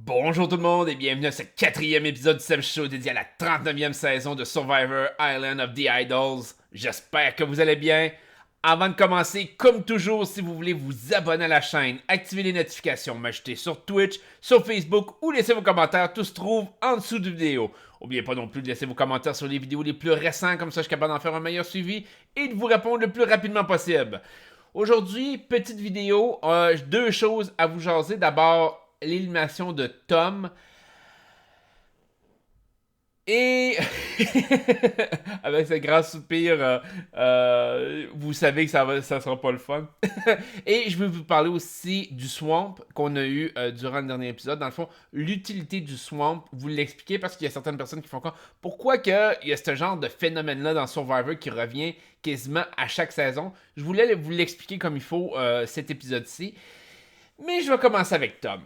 Bonjour tout le monde et bienvenue à ce 4e épisode du Seb Show dédié à la 39e saison de Survivor Island of the Idols. J'espère que vous allez bien. Avant de commencer, comme toujours, si vous voulez vous abonner à la chaîne, activer les notifications, m'ajouter sur Twitch, sur Facebook ou laisser vos commentaires, tout se trouve en dessous de la vidéo. N'oubliez pas non plus de laisser vos commentaires sur les vidéos les plus récentes, comme ça je suis capable d'en faire un meilleur suivi et de vous répondre le plus rapidement possible. Aujourd'hui, petite vidéo, deux choses à vous jaser. D'abord, l'élimination de Tom. Et avec ce grand soupir, vous savez que ça sera pas le fun. Et je vais vous parler aussi du swamp qu'on a eu durant le dernier épisode. Dans le fond, l'utilité du swamp, vous l'expliquez parce qu'il y a certaines personnes qui font quoi. Pourquoi il y a ce genre de phénomène-là dans Survivor qui revient quasiment à chaque saison. Je voulais vous l'expliquer comme il faut cet épisode-ci. Mais je vais commencer avec Tom.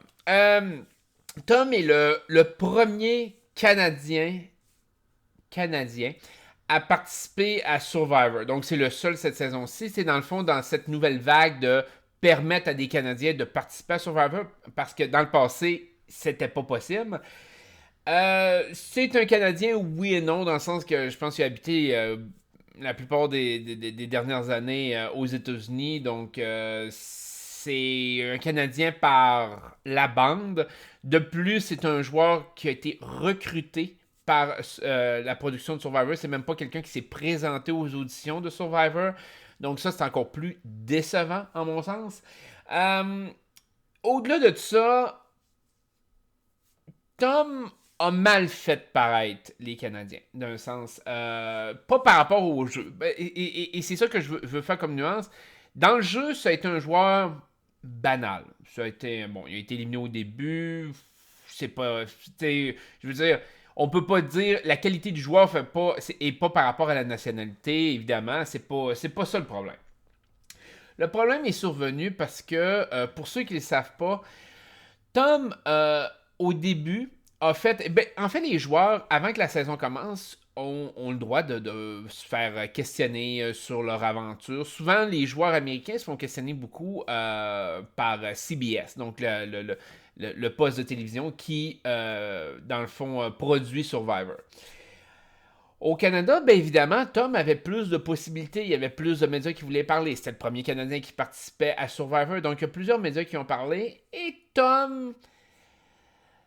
Tom est le premier Canadien à participer à Survivor. Donc, c'est le seul cette saison-ci. C'est dans le fond, dans cette nouvelle vague de permettre à des Canadiens de participer à Survivor parce que dans le passé, c'était pas possible. C'est un Canadien, oui et non, dans le sens que je pense qu'il a habité la plupart des dernières années aux États-Unis. Donc, c'est un Canadien par la bande. De plus, c'est un joueur qui a été recruté par la production de Survivor. C'est même pas quelqu'un qui s'est présenté aux auditions de Survivor. Donc ça, c'est encore plus décevant, en mon sens. Au-delà de ça, Tom a mal fait paraître les Canadiens, d'un sens. Pas par rapport au jeu. Et c'est ça que je veux faire comme nuance. Dans le jeu, ça a été un joueur banal. Ça a été, bon, il a été éliminé au début. C'est pas, je veux dire, on peut pas dire la qualité du joueur est pas par rapport à la nationalité, évidemment. C'est pas ça le problème. Le problème est survenu parce que, pour ceux qui ne le savent pas, Tom, au début, a fait. En fait, les joueurs, avant que la saison commence, ont le droit de se faire questionner sur leur aventure. Souvent, les joueurs américains se font questionner beaucoup par CBS, donc le poste de télévision qui, dans le fond, produit Survivor. Au Canada, bien évidemment, Tom avait plus de possibilités, il y avait plus de médias qui voulaient parler. C'était le premier Canadien qui participait à Survivor, donc il y a plusieurs médias qui ont parlé, et Tom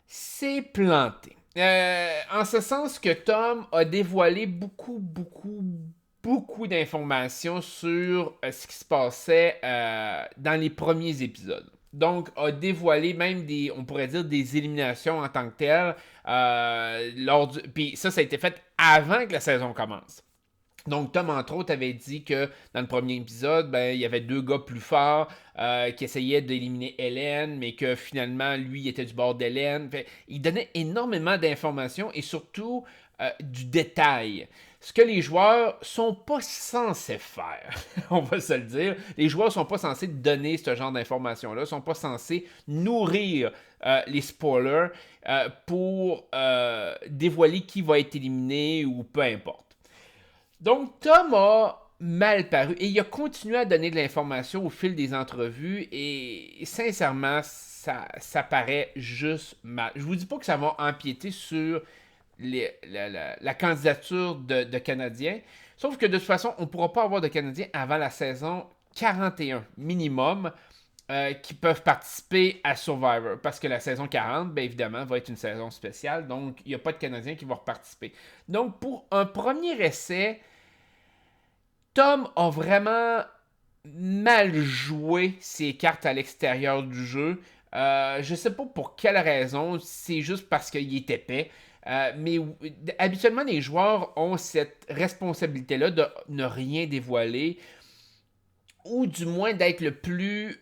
s'est planté. En ce sens que Tom a dévoilé beaucoup d'informations sur ce qui se passait dans les premiers épisodes. Donc, a dévoilé même on pourrait dire, des éliminations en tant que telles. Puis ça a été fait avant que la saison commence. Donc, Tom, entre autres, avait dit que dans le premier épisode, il y avait deux gars plus forts qui essayaient d'éliminer Hélène, mais que finalement, lui, il était du bord d'Hélène. Il donnait énormément d'informations et surtout du détail. Ce que les joueurs sont pas censés faire, on va se le dire. Les joueurs sont pas censés donner ce genre d'informations-là, sont pas censés nourrir les spoilers pour dévoiler qui va être éliminé ou peu importe. Donc, Tom a mal paru et il a continué à donner de l'information au fil des entrevues et sincèrement, ça paraît juste mal. Je vous dis pas que ça va empiéter sur la candidature de Canadiens, sauf que de toute façon, on ne pourra pas avoir de Canadiens avant la saison 41 minimum qui peuvent participer à Survivor. Parce que la saison 40, bien évidemment, va être une saison spéciale. Donc, il n'y a pas de Canadiens qui vont participer. Donc, pour un premier essai, Tom a vraiment mal joué ses cartes à l'extérieur du jeu. Je sais pas pour quelle raison. C'est juste parce qu'il est épais. Mais habituellement, les joueurs ont cette responsabilité-là de ne rien dévoiler ou du moins d'être le plus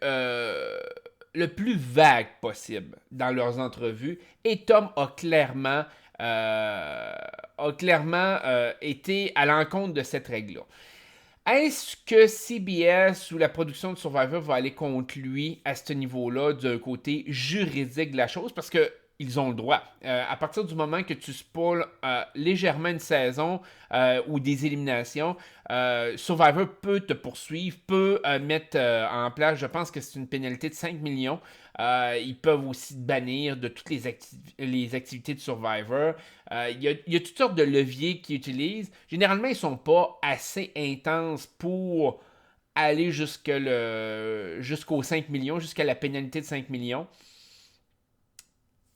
vague possible dans leurs entrevues. Et Tom a clairement été à l'encontre de cette règle-là. Est-ce que CBS ou la production de Survivor va aller contre lui à ce niveau-là d'un côté juridique de la chose? Parce que ils ont le droit. À partir du moment que tu spoils légèrement une saison ou des éliminations, Survivor peut te poursuivre, peut mettre en place, je pense que c'est une pénalité de 5 millions. Ils peuvent aussi te bannir de toutes les activités de Survivor. Il y a toutes sortes de leviers qu'ils utilisent. Généralement, ils ne sont pas assez intenses pour aller jusqu'aux 5 millions, jusqu'à la pénalité de 5 millions.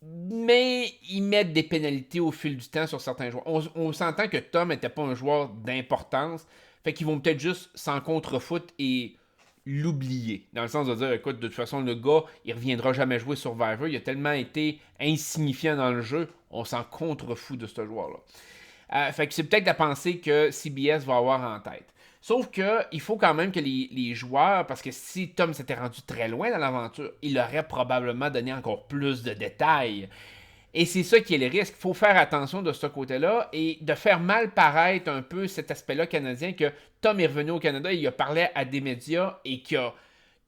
Mais ils mettent des pénalités au fil du temps sur certains joueurs. On s'entend que Tom n'était pas un joueur d'importance. Fait qu'ils vont peut-être juste s'en contrefoutre et l'oublier. Dans le sens de dire, écoute, de toute façon, le gars, il reviendra jamais jouer Survivor. Il a tellement été insignifiant dans le jeu, on s'en contrefout de ce joueur-là. Fait que c'est peut-être la pensée que CBS va avoir en tête. Sauf que il faut quand même que les joueurs, parce que si Tom s'était rendu très loin dans l'aventure, il aurait probablement donné encore plus de détails. Et c'est ça qui est le risque. Il faut faire attention de ce côté-là et de faire mal paraître un peu cet aspect-là canadien que Tom est revenu au Canada, il a parlé à des médias et qu'il a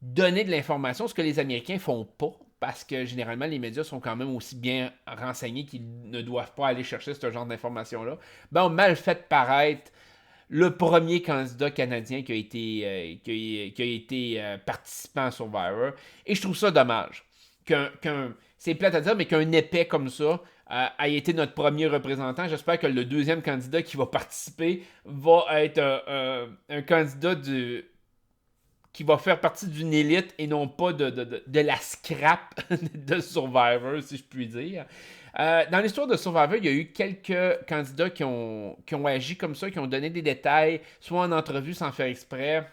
donné de l'information, ce que les Américains font pas. Parce que généralement, les médias sont quand même aussi bien renseignés qu'ils ne doivent pas aller chercher ce genre d'informations-là. Ben, on mal fait paraître le premier candidat canadien qui a été participant à Survivor. Et je trouve ça dommage. C'est plate à dire, mais qu'un épais comme ça a été notre premier représentant. J'espère que le deuxième candidat qui va participer va être un candidat qui va faire partie d'une élite et non pas de la scrap de Survivor, si je puis dire. Dans l'histoire de Survivor, il y a eu quelques candidats qui ont agi comme ça, qui ont donné des détails, soit en entrevue sans faire exprès,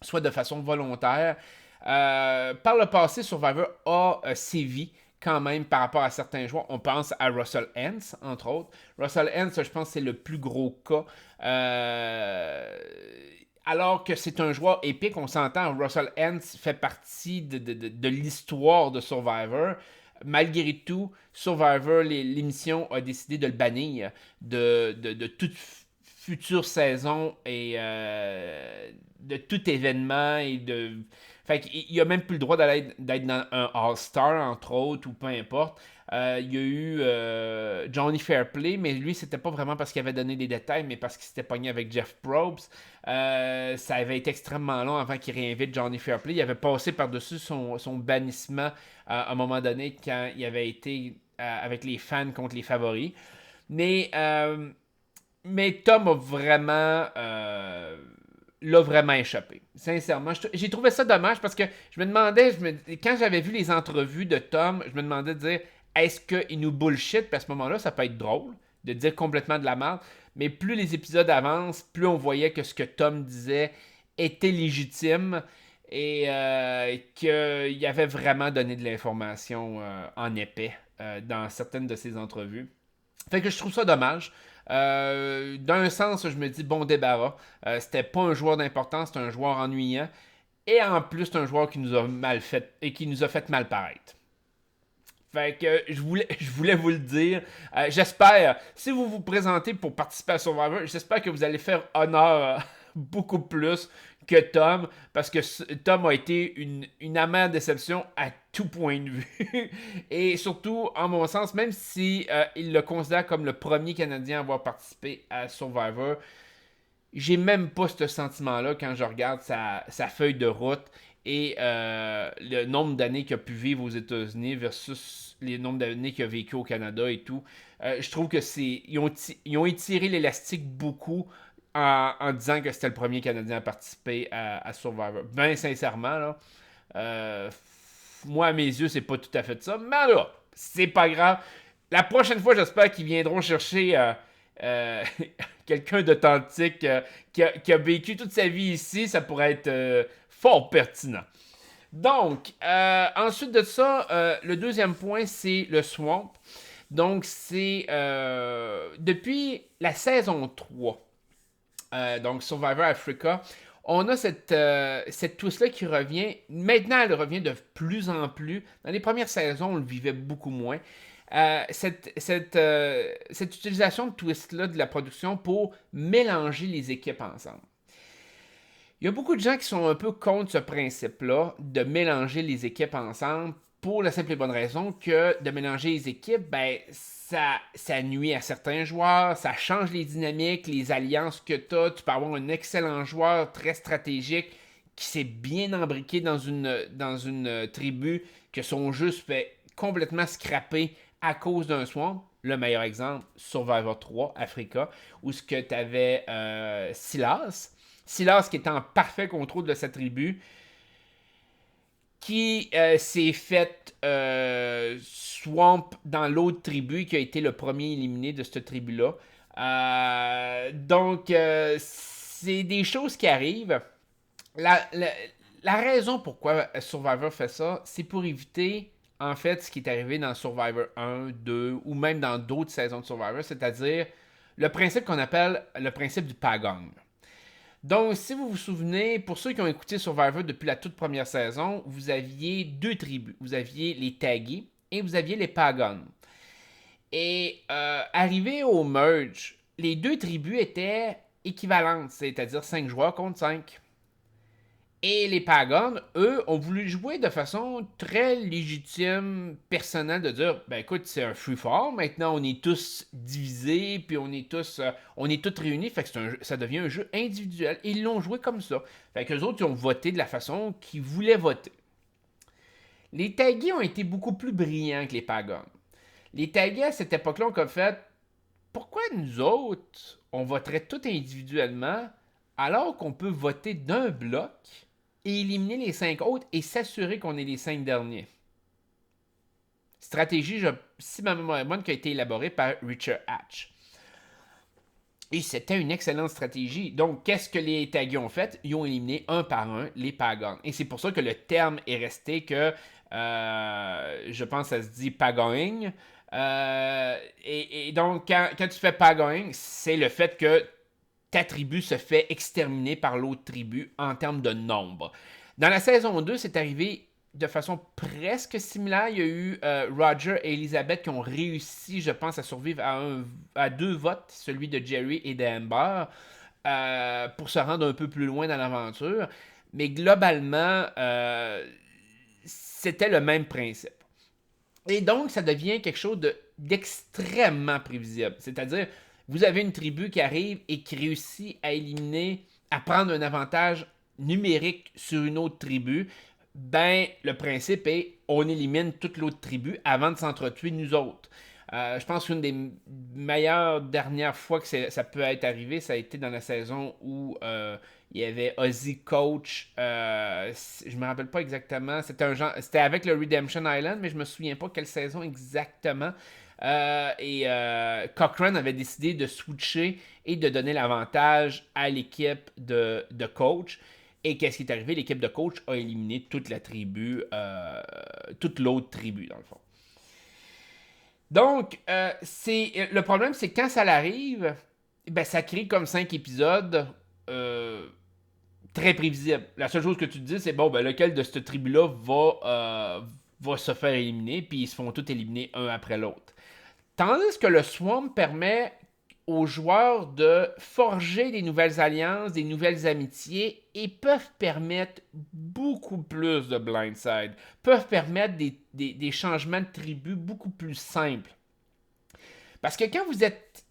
soit de façon volontaire. Par le passé, Survivor a sévi quand même par rapport à certains joueurs. On pense à Russell Hentz, entre autres. Russell Hentz, je pense que c'est le plus gros cas. Alors que c'est un joueur épique, on s'entend, Russell Hentz fait partie de l'histoire de Survivor. Malgré tout, Survivor, l'émission a décidé de le bannir de toute future saison et de tout événement et de... Fait qu'il a même plus le droit d'être dans un All-Star, entre autres, ou peu importe. Il y a eu Johnny Fairplay, mais lui, c'était pas vraiment parce qu'il avait donné des détails, mais parce qu'il s'était pogné avec Jeff Probst. Ça avait été extrêmement long avant qu'il réinvite Johnny Fairplay. Il avait passé par-dessus son bannissement à un moment donné quand il avait été avec les fans contre les favoris. Mais Tom a vraiment... l'a vraiment échappé. Sincèrement, j'ai trouvé ça dommage parce que je me demandais, quand j'avais vu les entrevues de Tom, je me demandais de dire, est-ce qu'il nous bullshit? Puis à ce moment-là, ça peut être drôle de dire complètement de la merde, mais plus les épisodes avancent, plus on voyait que ce que Tom disait était légitime et qu'il avait vraiment donné de l'information en épais dans certaines de ses entrevues. Fait que je trouve ça dommage. D'un sens, je me dis bon débarras. C'était pas un joueur d'importance, c'était un joueur ennuyant. Et en plus, c'est un joueur qui nous a mal fait et qui nous a fait mal paraître. Fait que je voulais vous le dire. J'espère, si vous vous présentez pour participer à Survivor, j'espère que vous allez faire honneur beaucoup plus que Tom, parce que Tom a été une amère déception à tout point de vue. Et surtout, en mon sens, même si il le considère comme le premier Canadien à avoir participé à Survivor, j'ai même pas ce sentiment-là quand je regarde sa feuille de route et le nombre d'années qu'il a pu vivre aux États-Unis versus les nombres d'années qu'il a vécu au Canada et tout. Je trouve que ils ont étiré l'élastique beaucoup en disant que c'était le premier Canadien à participer à Survivor. Ben sincèrement, là, moi à mes yeux, c'est pas tout à fait ça. Mais là, c'est pas grave. La prochaine fois, j'espère qu'ils viendront chercher quelqu'un d'authentique qui a vécu toute sa vie ici. Ça pourrait être fort pertinent. Donc, ensuite de ça, le deuxième point, c'est le Swamp. Donc, c'est depuis la saison 3, donc Survivor Africa, on a cette twist-là qui revient. Maintenant, elle revient de plus en plus. Dans les premières saisons, on le vivait beaucoup moins. Cette utilisation de twist-là de la production pour mélanger les équipes ensemble. Il y a beaucoup de gens qui sont un peu contre ce principe-là de mélanger les équipes ensemble pour la simple et bonne raison que de mélanger les équipes, ben, ça nuit à certains joueurs, ça change les dynamiques, les alliances que tu as. Tu peux avoir un excellent joueur très stratégique qui s'est bien embriqué dans une tribu, que son jeu se fait complètement scraper à cause d'un swamp. Le meilleur exemple, Survivor 3, Africa, où ce que tu avais Silas. Silas qui était en parfait contrôle de sa tribu, qui s'est fait swamp dans l'autre tribu, qui a été le premier éliminé de cette tribu-là. Donc, c'est des choses qui arrivent. La raison pourquoi Survivor fait ça, c'est pour éviter, en fait, ce qui est arrivé dans Survivor 1, 2, ou même dans d'autres saisons de Survivor, c'est-à-dire le principe qu'on appelle le principe du pagong. Donc, si vous vous souvenez, pour ceux qui ont écouté Survivor depuis la toute première saison, vous aviez deux tribus. Vous aviez les Tagis et vous aviez les Pagons. Et arrivé au merge, les deux tribus étaient équivalentes, c'est-à-dire 5 joueurs contre 5. Et les Pagons, eux, ont voulu jouer de façon très légitime, personnelle, de dire, ben écoute, c'est un free-for, maintenant on est tous divisés, puis on est tous réunis, fait que ça devient un jeu individuel. Et ils l'ont joué comme ça. Fait que les autres, ils ont voté de la façon qu'ils voulaient voter. Les Tagis ont été beaucoup plus brillants que les Pagons. Les Tagis, à cette époque-là, ont comme fait, pourquoi nous autres, on voterait tout individuellement, alors qu'on peut voter d'un bloc et éliminer les 5 autres et s'assurer qu'on est les 5 derniers. Stratégie, si ma mémoire est bonne, qui a été élaborée par Richard Hatch. Et c'était une excellente stratégie. Donc, qu'est-ce que les Tagis ont fait? Ils ont éliminé un par un les Pagons. Et c'est pour ça que le terme est resté que, je pense que ça se dit Pagoing. Et donc, quand tu fais Pagoing, c'est le fait que ta tribu se fait exterminer par l'autre tribu en termes de nombre. Dans la saison 2, c'est arrivé de façon presque similaire. Il y a eu Roger et Elizabeth qui ont réussi, je pense, à survivre à 2 votes, celui de Jerry et d'Amber, pour se rendre un peu plus loin dans l'aventure. Mais globalement, c'était le même principe. Et donc, ça devient quelque chose d'extrêmement prévisible. C'est-à-dire, vous avez une tribu qui arrive et qui réussit à éliminer, à prendre un avantage numérique sur une autre tribu. Ben, le principe est, on élimine toute l'autre tribu avant de s'entretuer nous autres. Je pense qu'une des meilleures dernières fois que ça peut être arrivé, ça a été dans la saison où il y avait Ozzy Coach. Je me rappelle pas exactement. C'était avec le Redemption Island, mais je me souviens pas quelle saison exactement. Cochrane avait décidé de switcher et de donner l'avantage à l'équipe de Coach. Et qu'est-ce qui est arrivé? L'équipe de Coach a éliminé toute la tribu, toute l'autre tribu, dans le fond. Donc, le problème, c'est que quand ça arrive, ben, ça crée comme 5 épisodes très prévisibles. La seule chose que tu te dis, c'est bon, ben, lequel de cette tribu-là va se faire éliminer, puis ils se font tous éliminer un après l'autre. Tandis que le Swamp permet aux joueurs de forger des nouvelles alliances, des nouvelles amitiés et peuvent permettre beaucoup plus de blindside, peuvent permettre des changements de tribu beaucoup plus simples. Parce que quand vous êtes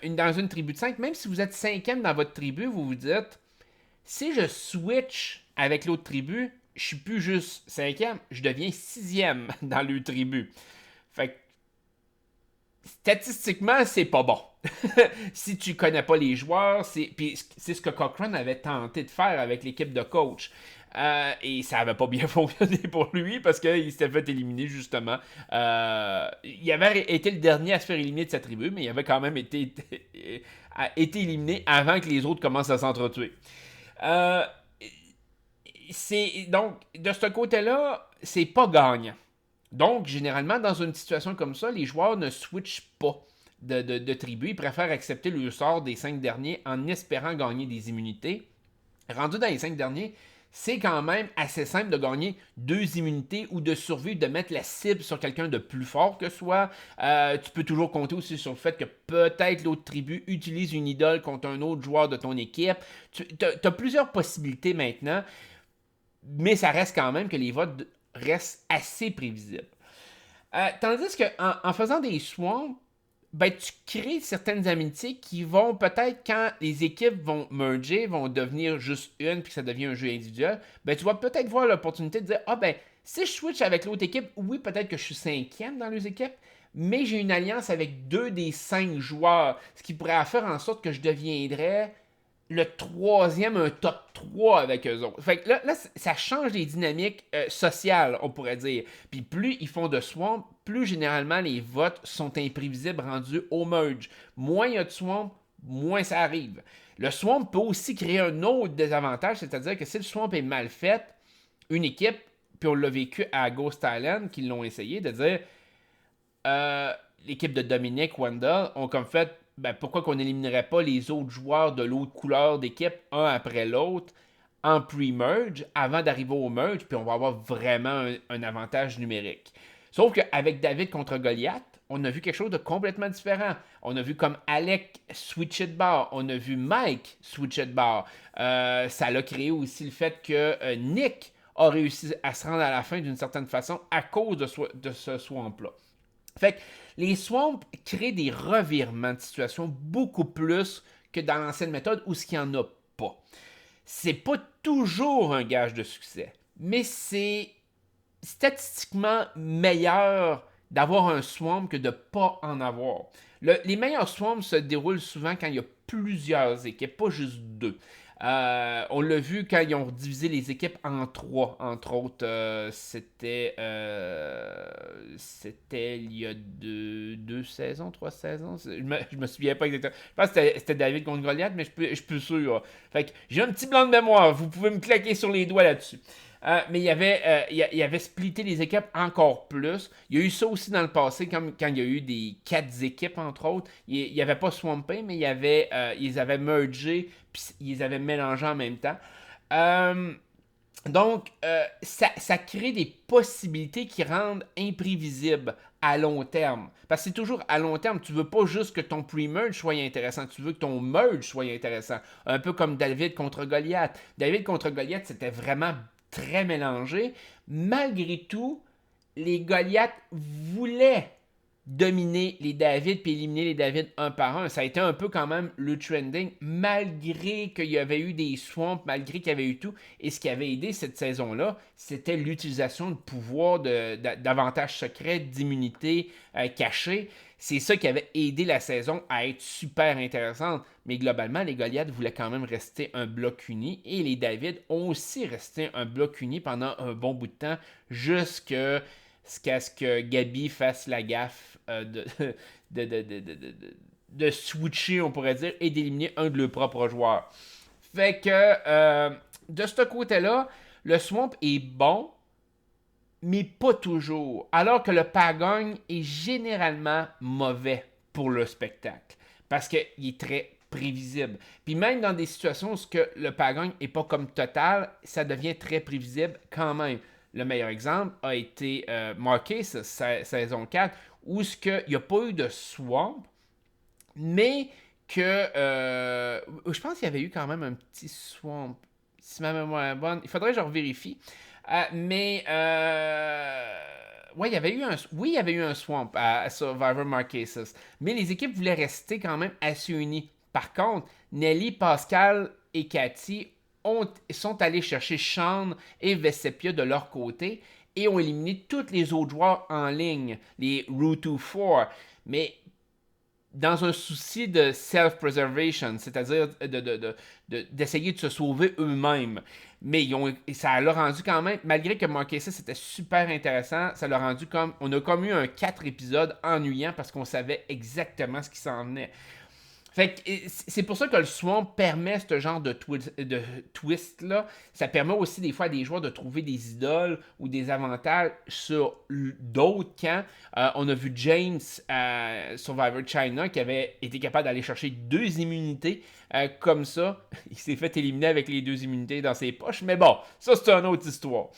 dans une tribu de 5, même si vous êtes 5e dans votre tribu, vous vous dites, si je switch avec l'autre tribu, je suis plus juste 5e, je deviens 6e dans le tribu. Fait que statistiquement, c'est pas bon. Si tu connais pas les joueurs, puis c'est ce que Cochrane avait tenté de faire avec l'équipe de coach. Et ça avait pas bien fonctionné pour lui parce qu'il s'était fait éliminer justement. Il avait été le dernier à se faire éliminer de sa tribu, mais il avait quand même été éliminé avant que les autres commencent à s'entretuer. Donc, de ce côté-là, c'est pas gagnant. Donc, généralement, dans une situation comme ça, les joueurs ne switchent pas de tribu. Ils préfèrent accepter le sort des 5 derniers en espérant gagner des immunités. Rendu dans les 5 derniers, c'est quand même assez simple de gagner 2 immunités ou de survivre, de mettre la cible sur quelqu'un de plus fort que soi. Tu peux toujours compter aussi sur le fait que peut-être l'autre tribu utilise une idole contre un autre joueur de ton équipe. Tu as plusieurs possibilités maintenant, mais ça reste quand même que les votes reste assez prévisible. Tandis qu'en faisant des swamps, ben, tu crées certaines amitiés qui vont peut-être, quand les équipes vont merger, vont devenir juste une, puis que ça devient un jeu individuel, ben, tu vas peut-être voir l'opportunité de dire, ah ben, si je switch avec l'autre équipe, oui, peut-être que je suis cinquième dans les équipes, mais j'ai une alliance avec 2 des 5 joueurs, ce qui pourrait faire en sorte que je deviendrais le troisième, un top 3 avec eux autres. Fait que là ça change les dynamiques sociales, on pourrait dire. Puis plus ils font de swamp, plus généralement les votes sont imprévisibles rendus au merge. Moins il y a de swamp, moins ça arrive. Le swamp peut aussi créer un autre désavantage, c'est-à-dire que si le swamp est mal fait, une équipe, puis on l'a vécu à Ghost Island, qui l'ont essayé, de dire l'équipe de Dominic Wendell ont comme fait ben, pourquoi qu'on n'éliminerait pas les autres joueurs de l'autre couleur d'équipe un après l'autre en pre-merge avant d'arriver au merge, puis on va avoir vraiment un avantage numérique. Sauf qu'avec David contre Goliath, on a vu quelque chose de complètement différent. On a vu comme Alec switch it bar, on a vu Mike switch it bar. Ça a créé aussi le fait que Nick a réussi à se rendre à la fin d'une certaine façon à cause de ce swamp-là. Fait que les swamps créent des revirements de situation beaucoup plus que dans l'ancienne méthode où ce qu'il n'y en a pas. C'est pas toujours un gage de succès, mais c'est statistiquement meilleur d'avoir un swamp que de ne pas en avoir. Les meilleurs swamps se déroulent souvent quand il y a plusieurs équipes, pas juste 2. On l'a vu quand ils ont divisé les équipes en 3, entre autres. C'était il y a 2 saisons, 3 saisons. Je me souviens pas exactement. Je pense que c'était David contre Goliath, mais je suis plus sûr. Fait que j'ai un petit blanc de mémoire. Vous pouvez me claquer sur les doigts là-dessus. Mais il avait splitté les équipes encore plus. Il y a eu ça aussi dans le passé, quand il y a eu des 4 équipes, entre autres. Il n'y avait pas swampé, mais ils avaient mergé, puis ils les avaient mélangés en même temps. Donc, ça crée des possibilités qui rendent imprévisibles à long terme. Parce que c'est toujours à long terme. Tu veux pas juste que ton pre-merge soit intéressant. Tu veux que ton merge soit intéressant. Un peu comme David contre Goliath. David contre Goliath, c'était vraiment très mélangé. Malgré tout, les Goliaths voulaient dominer les David puis éliminer les David un par un. Ça a été un peu quand même le trending, malgré qu'il y avait eu des swamps, malgré qu'il y avait eu tout. Et ce qui avait aidé cette saison-là, c'était l'utilisation de pouvoirs d'avantages secrets, d'immunité cachée. C'est ça qui avait aidé la saison à être super intéressante. Mais globalement, les Goliaths voulaient quand même rester un bloc uni. Et les David ont aussi resté un bloc uni pendant un bon bout de temps, jusqu'à ce que Gabi fasse la gaffe de switcher, on pourrait dire, et d'éliminer un de leurs propres joueurs. Fait que, de ce côté-là, le swamp est bon, mais pas toujours. Alors que le pagagne est généralement mauvais pour le spectacle. Parce qu'il est très prévisible. Puis même dans des situations où le pagagne n'est pas comme total, ça devient très prévisible quand même. Le meilleur exemple a été marqué, saison 4, où il n'y a pas eu de swamp, mais que je pense qu'il y avait eu quand même un petit swamp. Si ma mémoire est bonne, il faudrait que je revérifie. Ouais, il y avait eu un swamp à Survivor Marquesas. Mais les équipes voulaient rester quand même assez unies. Par contre, Nelly, Pascal et Cathy sont allés chercher Sean et Vecepia de leur côté et ont éliminé tous les autres joueurs en ligne, les Route 4. Mais dans un souci de self-preservation, c'est-à-dire d'essayer de se sauver eux-mêmes. Mais ça l'a rendu quand même, malgré que Marquesas c'était super intéressant, ça l'a rendu comme, on a comme eu un 4 épisodes ennuyant parce qu'on savait exactement ce qui s'en venait. Fait que c'est pour ça que le swamp permet ce genre de twist-là. Ça permet aussi des fois à des joueurs de trouver des idoles ou des avantages sur d'autres camps. On a vu James Survivor China qui avait été capable d'aller chercher 2 immunités comme ça. Il s'est fait éliminer avec les 2 immunités dans ses poches. Mais bon, ça c'est une autre histoire.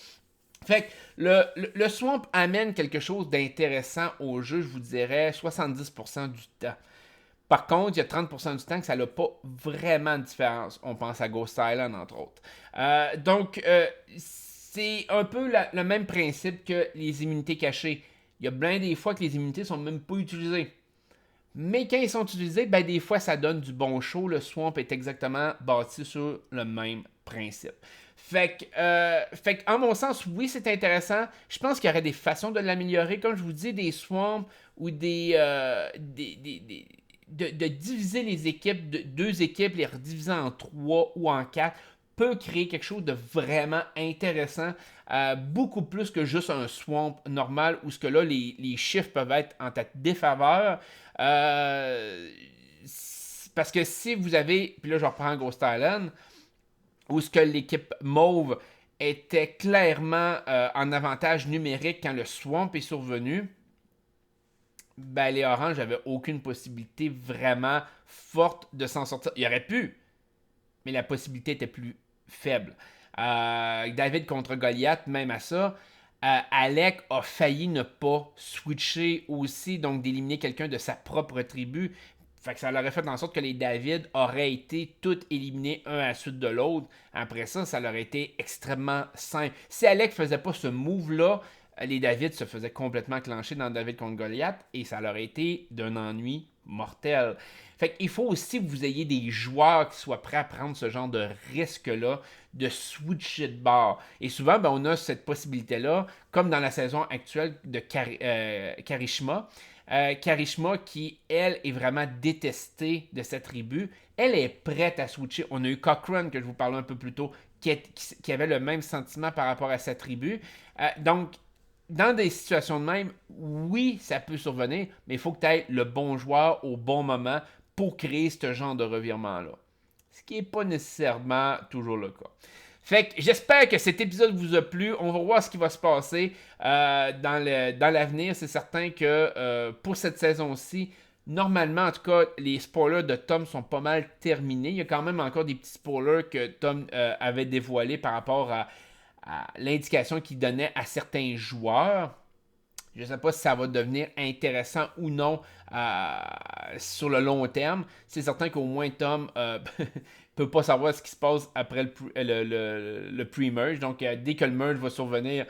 Fait que le swamp amène quelque chose d'intéressant au jeu, je vous dirais 70% du temps. Par contre, il y a 30% du temps que ça n'a pas vraiment de différence. On pense à Ghost Island, entre autres. Donc, c'est un peu le même principe que les immunités cachées. Il y a plein des fois que les immunités sont même pas utilisées. Mais quand ils sont utilisés, ben des fois ça donne du bon show. Le swamp est exactement bâti sur le même principe. Fait que, en mon sens, oui, c'est intéressant. Je pense qu'il y aurait des façons de l'améliorer. Comme je vous dis, des swamps ou de diviser les équipes, deux équipes, les rediviser en trois ou en quatre, peut créer quelque chose de vraiment intéressant, beaucoup plus que juste un swamp normal où ce que là, les chiffres peuvent être en ta défaveur. Parce que si vous avez, puis là je reprends Ghost Island, où ce que l'équipe mauve était clairement en avantage numérique quand le swamp est survenu, ben les oranges n'avaient aucune possibilité vraiment forte de s'en sortir. Il y aurait pu, mais la possibilité était plus faible. David contre Goliath, même à ça, Alec a failli ne pas switcher aussi, donc d'éliminer quelqu'un de sa propre tribu. Fait que ça aurait fait en sorte que les David auraient été tous éliminés un à la suite de l'autre. Après ça, ça aurait été extrêmement simple. Si Alec faisait pas ce move-là, les David se faisaient complètement clencher dans David contre Goliath et ça leur a été d'un ennui mortel. Fait qu'il faut aussi que vous ayez des joueurs qui soient prêts à prendre ce genre de risque-là, de switcher de bord. Et souvent, ben, on a cette possibilité-là, comme dans la saison actuelle de Karishma. Karishma, qui, elle, est vraiment détestée de sa tribu, elle est prête à switcher. On a eu Cochrane, que je vous parlais un peu plus tôt, qui avait le même sentiment par rapport à sa tribu. Donc, dans des situations de même, oui, ça peut survenir, mais il faut que tu aies le bon joueur au bon moment pour créer ce genre de revirement-là. Ce qui n'est pas nécessairement toujours le cas. Fait que j'espère que cet épisode vous a plu. On va voir ce qui va se passer dans l'avenir. C'est certain que pour cette saison-ci, normalement, en tout cas, les spoilers de Tom sont pas mal terminés. Il y a quand même encore des petits spoilers que Tom avait dévoilés par rapport à l'indication qu'il donnait à certains joueurs. Je ne sais pas si ça va devenir intéressant ou non sur le long terme. C'est certain qu'au moins Tom peut pas savoir ce qui se passe après le pre-merge. Donc, dès que le merge va survenir,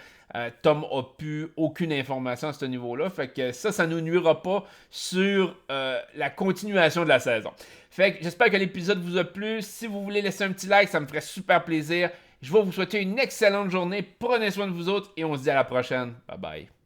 Tom n'a plus aucune information à ce niveau-là. Fait que ça ne nous nuira pas sur la continuation de la saison. Fait que j'espère que l'épisode vous a plu. Si vous voulez laisser un petit like, ça me ferait super plaisir. Je vais vous souhaiter une excellente journée. Prenez soin de vous autres et on se dit à la prochaine. Bye bye.